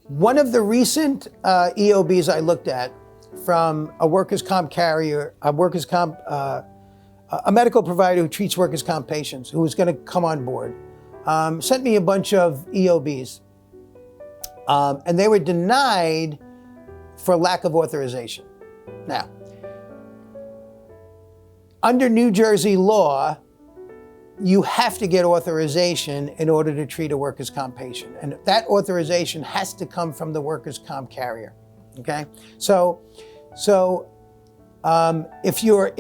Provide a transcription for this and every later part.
One of the recent EOBs I looked at from a workers' comp carrier, a medical provider who treats workers' comp patients who was going to come on board, sent me a bunch of EOBs. And they were denied for lack of authorization. Now, under New Jersey law, you have to get authorization in order to treat a workers' comp patient. And that authorization has to come from the workers' comp carrier, okay? So if you're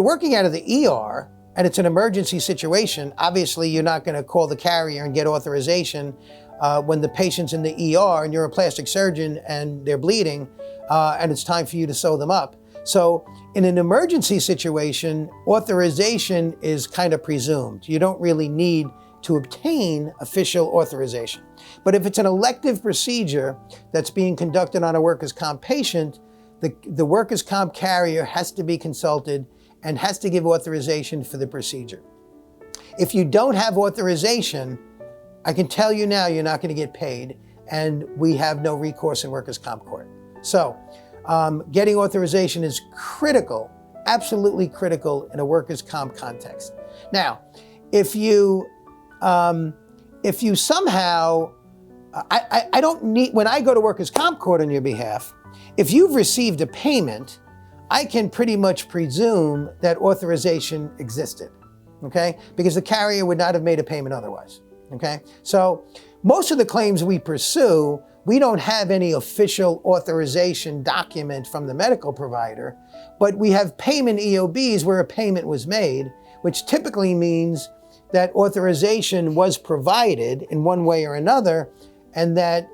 working out of the ER and it's an emergency situation, obviously you're not gonna call the carrier and get authorization when the patient's in the ER and you're a plastic surgeon and they're bleeding and it's time for you to sew them up. So in an emergency situation, authorization is kind of presumed. You don't really need to obtain official authorization. But if it's an elective procedure that's being conducted on a workers' comp patient, the workers' comp carrier has to be consulted and has to give authorization for the procedure. If you don't have authorization, I can tell you now you're not going to get paid, and we have no recourse in workers' comp court. So getting authorization is critical, absolutely critical in a workers' comp context. Now, if you somehow, I don't need, when I go to workers' comp court on your behalf, if you've received a payment, I can pretty much presume that authorization existed, okay? Because the carrier would not have made a payment otherwise, okay? So most of the claims we pursue, we don't have any official authorization document from the medical provider, but we have payment EOBs where a payment was made, which typically means that authorization was provided in one way or another, and that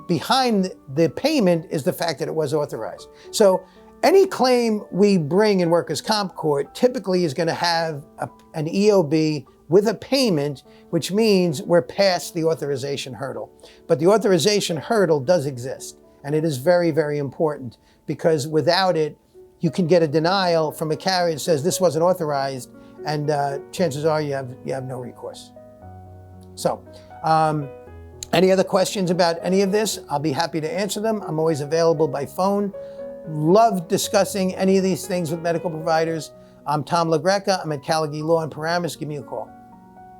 behind the payment is the fact that it was authorized. So any claim we bring in workers' comp court typically is going to have an EOB with a payment, which means we're past the authorization hurdle. But the authorization hurdle does exist, and it is very, very important, because without it, you can get a denial from a carrier that says this wasn't authorized, and chances are you have no recourse. So, any other questions about any of this? I'll be happy to answer them. I'm always available by phone. Love discussing any of these things with medical providers. I'm Tom LaGreca. I'm at Callagy Law in Paramus. Give me a call.